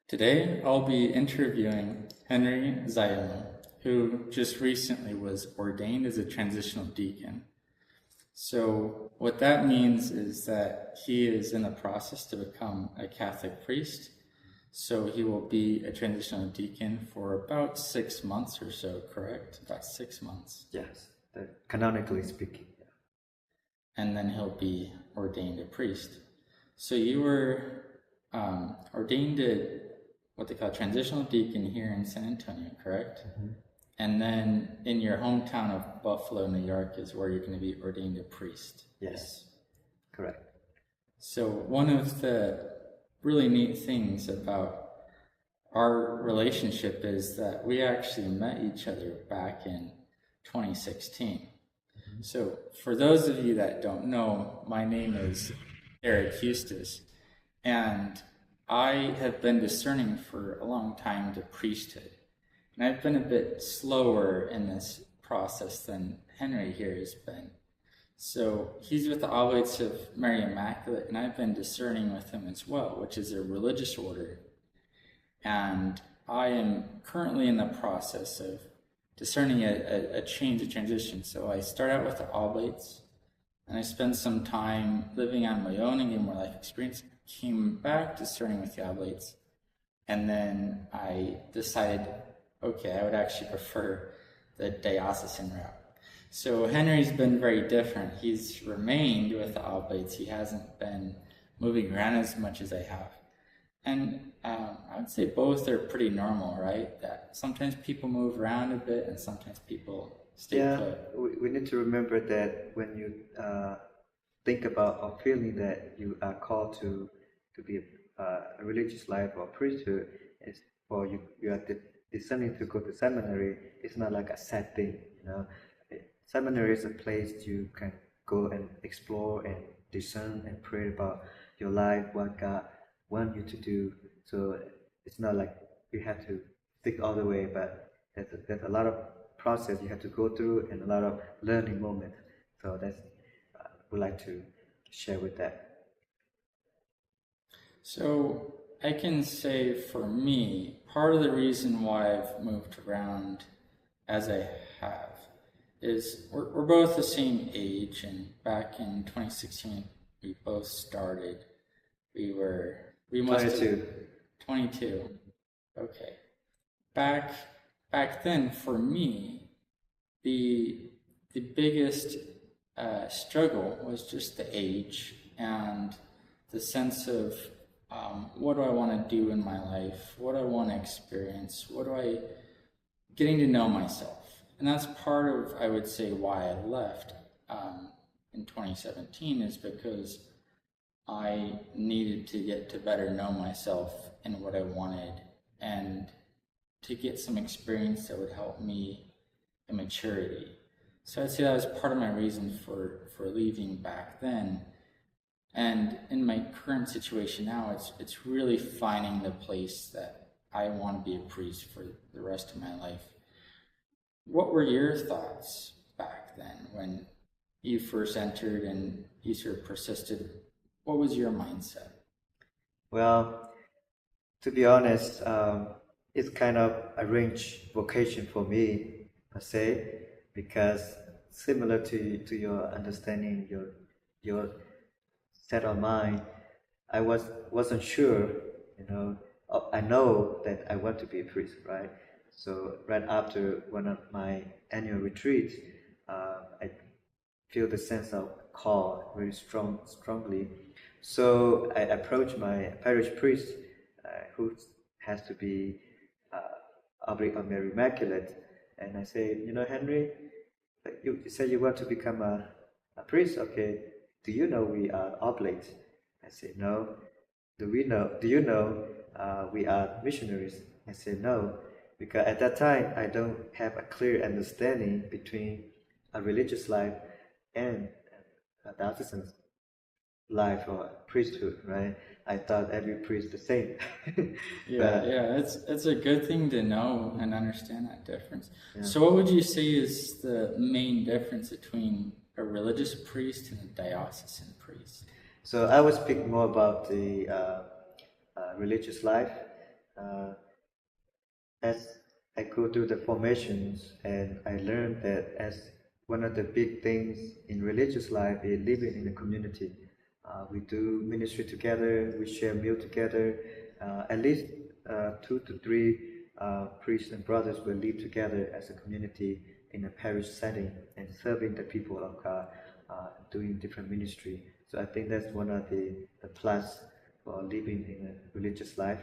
Today, I'll be interviewing Henry Zayamoe, who just recently was ordained as a transitional deacon. So, what that means is that he is in the process to become a Catholic priest. So, he will be a transitional deacon for about 6 months or so, correct? About 6 months. Yes, canonically speaking. Yeah. And then he'll be ordained a priest. So, you were ordained what they call transitional deacon here in San Antonio, correct? Mm-hmm. And then in your hometown of Buffalo, New York is where you're going to be ordained a priest. Yes, correct. So one of the really neat things about our relationship is that we actually met each other back in 2016. Mm-hmm. So for those of you that don't know, my name is Eric Eustace, and I have been discerning for a long time the priesthood. And I've been a bit slower in this process than Henry here has been. So he's with the Oblates of Mary Immaculate, and I've been discerning with him as well, which is a religious order. And I am currently in the process of discerning a change, a transition. So I start out with the Oblates, and I spend some time living on my own and getting more life experience. Came back discerning with the Oblates, and then I decided, okay, I would actually prefer the diocesan route. So Henry's been very different. He's remained with the Oblates. He hasn't been moving around as much as I have. And I would say both are pretty normal, right? That sometimes people move around a bit and sometimes people stay put. We need to remember that when you think about or feeling that you are called to be a religious life or priesthood, or you are discerning to go to seminary, it's not like a sad thing, Seminary is a place you can go and explore and discern and pray about your life, what God wants you to do. So it's not like you have to stick all the way, but there's a lot of process you have to go through and a lot of learning moments. So that's would like to share with that. So I can say for me, part of the reason why I've moved around as I have is we're both the same age, and back in 2016 we both started. We must 22. 22. Okay. Back then for me, the biggest struggle was just the age and the sense of what do I want to do in my life? What do I want to experience? Getting to know myself. And that's part of, I would say, why I left in 2017 is because I needed to get to better know myself and what I wanted and to get some experience that would help me in maturity. So I'd say that was part of my reason for leaving back then. And in my current situation now, it's really finding the place that I want to be a priest for the rest of my life. What were your thoughts back then when you first entered and you sort of persisted? What was your mindset? Well, to be honest, it's kind of a range vocation for me per se, because similar to your understanding, your set of mind, I wasn't sure, I know that I want to be a priest, right? So right after one of my annual retreats, I feel the sense of call very strongly. So I approached my parish priest, who has to be Oblate of Mary Immaculate, and I say, Henry, you said you want to become a priest, okay? Do you know we are Oblates? I said, no. Do you know we are missionaries? I said, no. Because at that time, I don't have a clear understanding between a religious life and a diocesan life or priesthood, right? I thought every priest the same. It's a good thing to know and understand that difference. Yeah. So what would you say is the main difference between a religious priest and a diocesan priest? So I will speak more about the religious life. as I go through the formations, and I learned that as one of the big things in religious life is living in a community. We do ministry together, we share meal together. At least 2 to 3 priests and brothers will live together as a community in a parish setting and serving the people of God, doing different ministry. So I think that's one of the plus for living in a religious life.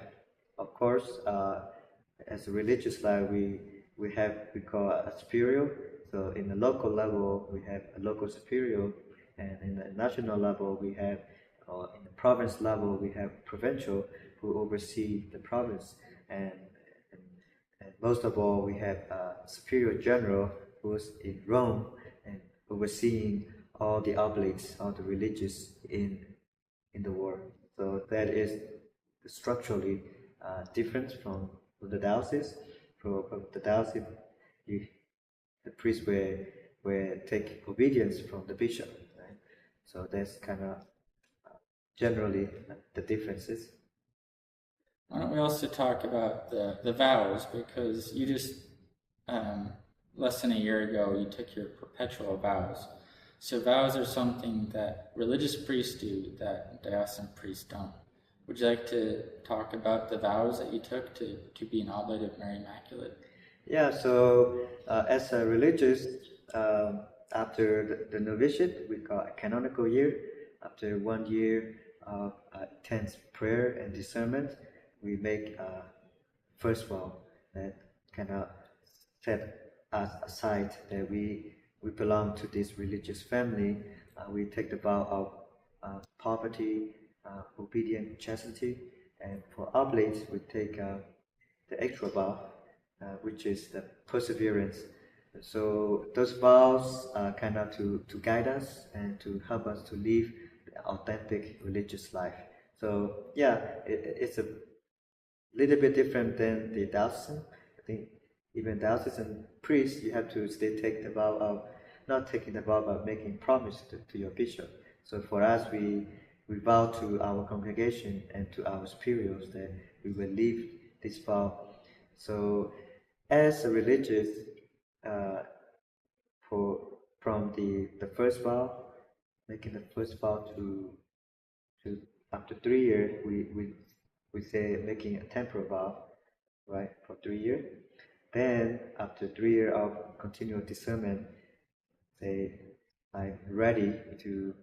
Of course, as a religious life, we call a superior. So in the local level, we have a local superior, and in the national level, we have, or in the province level, we have provincial who oversee the province, and and, and most of all, we have a superior general who's in Rome and overseeing all the oblates, all the religious in the world. So that is structurally different from the diocese. From the diocese, you, the priest will take obedience from the bishop, right? So that's kind of generally the differences. Why don't we also talk about the vows, because you just, less than a year ago, you took your perpetual vows. So vows are something that religious priests do that diocesan priests don't. Would you like to talk about the vows that you took to be an Oblate of Mary Immaculate? Yeah, so as a religious, after the novitiate, we call a canonical year. After 1 year of intense prayer and discernment, we make a first vow that cannot set us aside that we belong to this religious family. We take the vow of poverty, obedience, chastity, and for oblates, we take the extra vow, which is the perseverance. So those vows are kind of to guide us and to help us to live the authentic religious life. So yeah, it's a little bit different than the diocesan. I think even diocesan priests, you have to still take the vow of not taking the vow but making promise to your bishop. So for us, we vow to our congregation and to our superiors that we will live this vow. So as a religious, uh, for from the first vow, making the first vow to after 3 years, we say making a temporal vow, right, for 3 years. Then after 3 years of continual discernment, say I'm ready to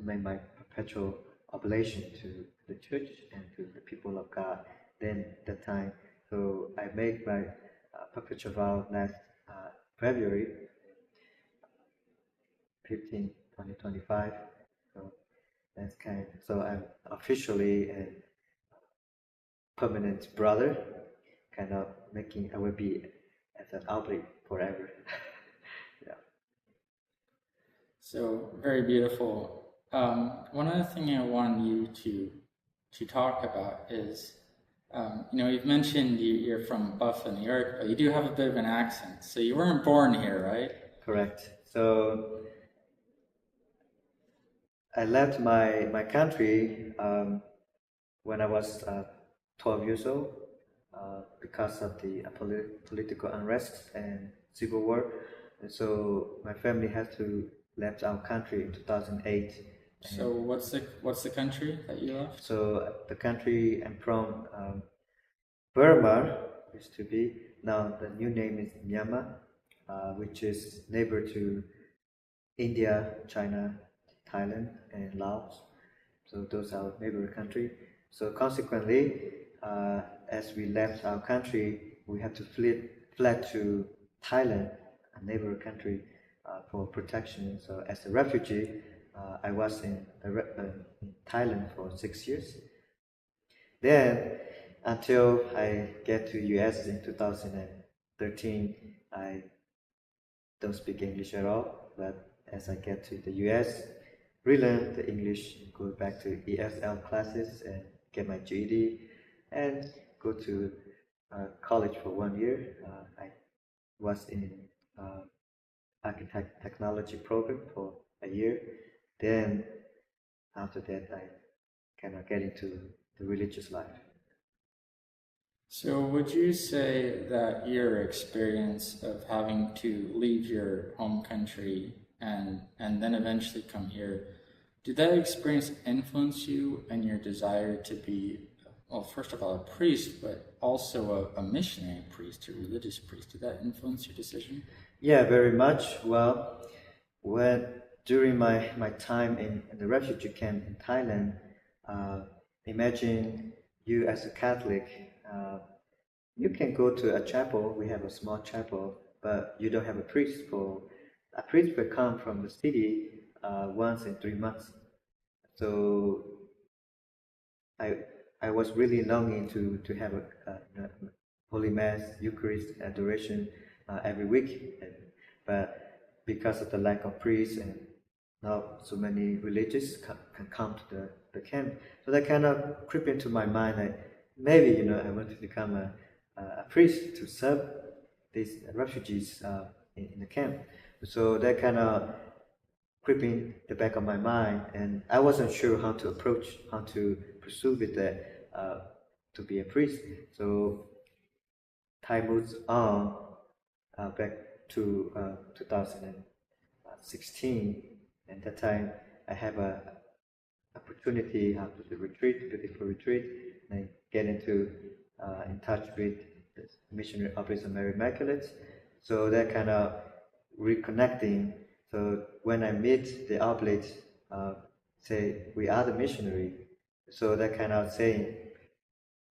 make my perpetual oblation to the church and to the people of God. Then the time, so I make my perpetual vow last February 15, 2025. So that's kind. So I'm officially a permanent brother, kind of making I will be as an oblate forever. Yeah. So very beautiful. One other thing I wanted you to talk about is, you've mentioned you're from Buffalo, New York, but you do have a bit of an accent. So you weren't born here, right? Correct. So I left my country when I was 12 years old because of the political unrest and civil war. And so my family had to left our country in 2008. So what's the country that you left? So the country I'm from, Burma, used to be. Now the new name is Myanmar, which is neighbor to India, China, Thailand, and Laos. So those are our neighbor country. So consequently, as we left our country, we had to fled to Thailand, a neighbor country, for protection. So as a refugee, I was in Thailand for 6 years. Then, until I get to US in 2013, I don't speak English at all. But as I get to the US, relearn the English, go back to ESL classes and get my GED, and go to college for 1 year. I was in architect technology program for a year. Then after that, I kind of get into the religious life. So, would you say that your experience of having to leave your home country and then eventually come here, did that experience influence you and your desire to be, well, first of all, a priest, but also a missionary priest, a religious priest? Did that influence your decision? Yeah, very much. Well, when during my time in the refugee camp in Thailand, uh, imagine you as a Catholic, you can go to a chapel. We have a small chapel, but you don't have a priest. For a priest will come from the city once in 3 months. So I I was really longing to have a Holy Mass, Eucharist, adoration every week, but because of the lack of priests and not so many religious can come to the camp, so that kind of crept into my mind that maybe I want to become a priest to serve these refugees in the camp. So that kind of creeping the back of my mind, and I wasn't sure how to approach, how to pursue with that to be a priest. So time moves on back to 2016, and that time I have a opportunity to the retreat, beautiful retreat, and get into in touch with the missionary Oblates of Mary Immaculate. So that kind of reconnecting. So when I meet the Oblates, say we are the missionary. So that kind of saying,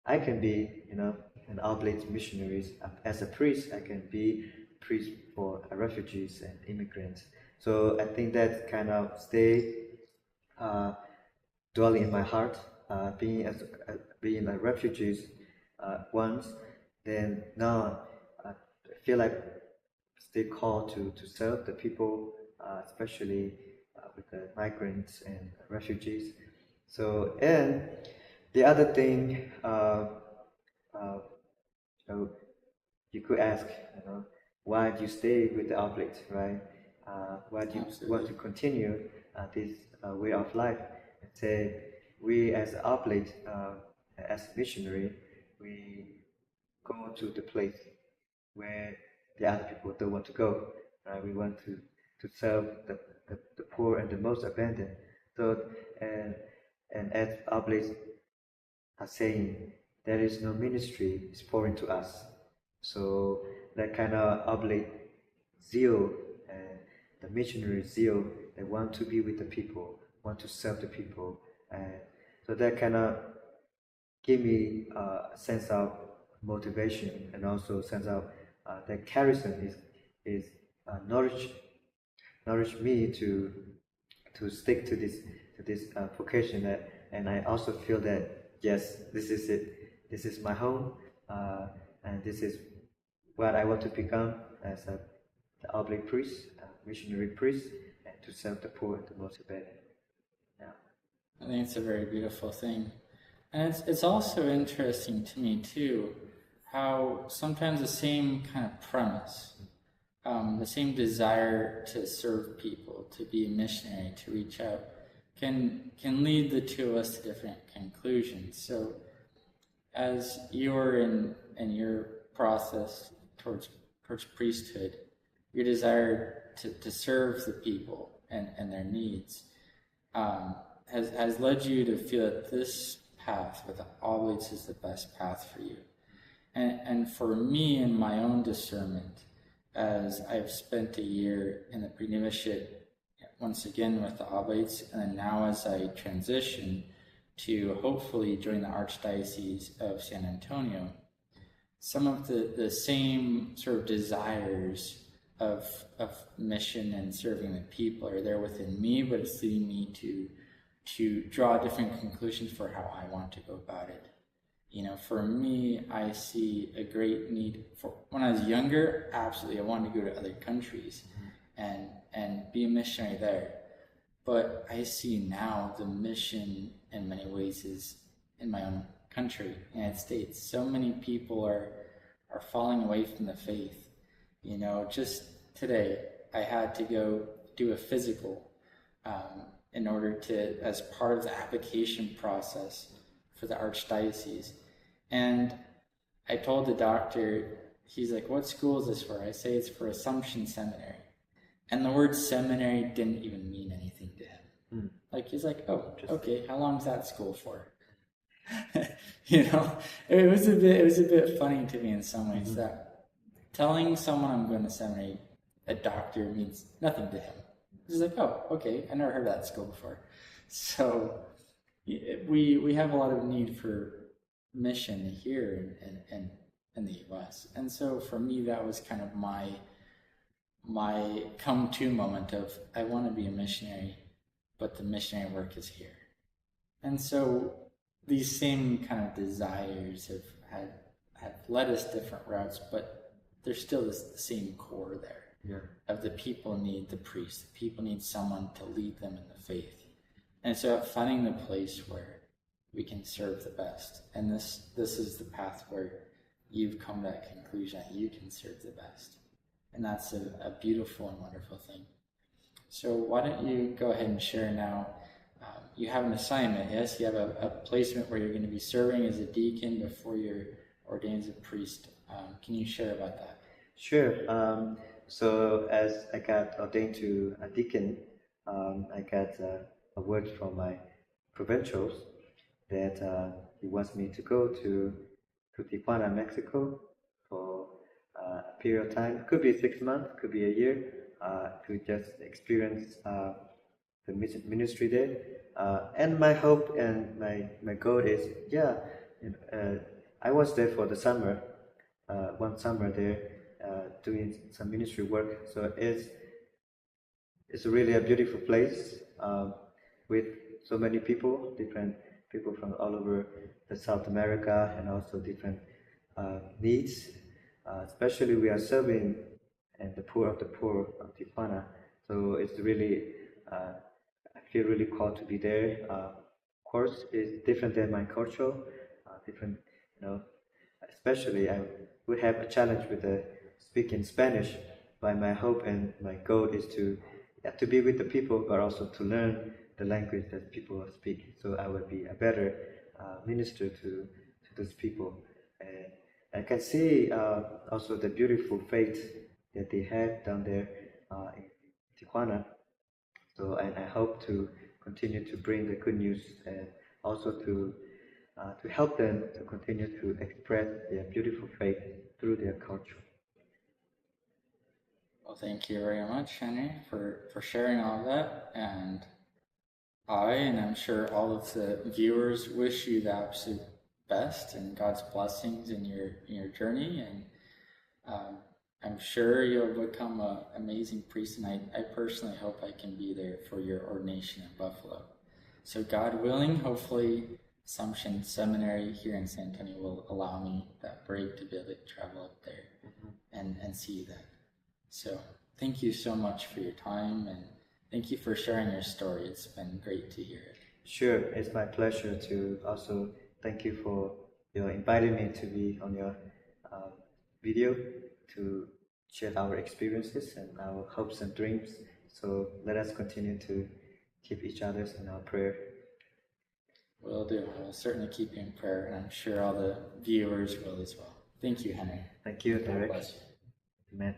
I can be, an Oblate missionary. As a priest, I can be priest for refugees and immigrants. So I think that kind of stay uh, dwelling in my heart, being a refugee once, then now I feel like stay called to serve the people, especially with the migrants and refugees. So, and the other thing, uh, so you could ask, why do you stay with the Oblates, right? Why do you want to continue this way of life? And say, we as Oblate, as missionary, we go to the place where the other people don't want to go. Right? We want to serve the poor and the most abandoned. So, and, and as Oblates are saying, there is no ministry is foreign to us. So that kind of oblate zeal and the missionary zeal, they want to be with the people, want to serve the people, and so that kind of give me a sense of motivation and also sense of that charism is nourish me to stick to this vocation that, and I also feel that yes, this is it, this is my home, and this is what I want to become as the oblate priest, missionary priest, and to serve the poor and the most abandoned. Yeah. I think it's a very beautiful thing. And it's also interesting to me, too, how sometimes the same kind of premise, the same desire to serve people, to be a missionary, to reach out, can lead the two of us to different conclusions. So as you're in your process towards priesthood, your desire to serve the people and their needs has led you to feel that this path with the Oblates is the best path for you. And for me, in my own discernment, as I've spent a year in the pre-novitiate, once again with the Oblates, and then now as I transition to hopefully join the Archdiocese of San Antonio, some of the same sort of desires of mission and serving the people are there within me, but it's leading me to draw different conclusions for how I want to go about it. For me, I see a great need for, when I was younger, absolutely, I wanted to go to other countries and be a missionary there. But I see now the mission in many ways is in my own country, United States. So many people are falling away from the faith. Just today, I had to go do a physical in order to, as part of the application process for the Archdiocese. And I told the doctor, he's like, what school is this for? I say it's for Assumption Seminary. And the word seminary didn't even mean anything to him. Like, he's like, oh, okay, how long is that school for? You know, it was a bit funny to me in some ways that telling someone I'm going to seminary, a doctor, means nothing to him. He's like, oh, okay, I never heard of that school before. So we have a lot of need for mission here in the U.S. And so for me, that was kind of my come to moment of, I want to be a missionary, but the missionary work is here. And so these same kind of desires have led us different routes, but there's still the same core there. Yeah. Of the people need the priest, the people need someone to lead them in the faith. And so finding the place where we can serve the best. And this is the path where you've come to that conclusion that you can serve the best. And that's a beautiful and wonderful thing. So why don't you go ahead and share now. You have an assignment, yes? You have a placement where you're going to be serving as a deacon before you're ordained as a priest. Can you share about that? Sure. So as I got ordained to a deacon, I got a word from my provincials that he wants me to go to Tijuana, Mexico for a period of time. Could be 6 months, could be a year, to just experience the ministry there. And my hope and my goal is, I was there for the summer, one summer there, doing some ministry work. So it's really a beautiful place with so many people, different people from all over the South America, and also different needs. Especially we are serving and the poor of of Tijuana. So it's really, I feel really called to be there. Of course, it's different than my culture, different, especially I would have a challenge with speaking Spanish, but my hope and my goal is to be with the people, but also to learn the language that people speak, so I will be a better minister to those people. And I can see also the beautiful faith that they have down there in Tijuana. So, and I hope to continue to bring the good news and also to help them to continue to express their beautiful faith through their culture. Well, thank you very much, Henry, for sharing all of that. And I'm sure all of the viewers, wish you the absolute best and God's blessings in your journey. And I'm sure you'll become an amazing priest. And I personally hope I can be there for your ordination in Buffalo. So God willing, hopefully Assumption Seminary here in San Antonio will allow me that break to be able to travel up there and see that. So thank you so much for your time, and thank you for sharing your story. It's been great to hear it. Sure, it's my pleasure to also thank you for inviting me to be on your video to share our experiences and our hopes and dreams. So let us continue to keep each other in our prayer. Will do. We'll certainly keep you in prayer, and I'm sure all the viewers will as well. Thank you, Henry. Thank you, Derek. God bless you. Amen.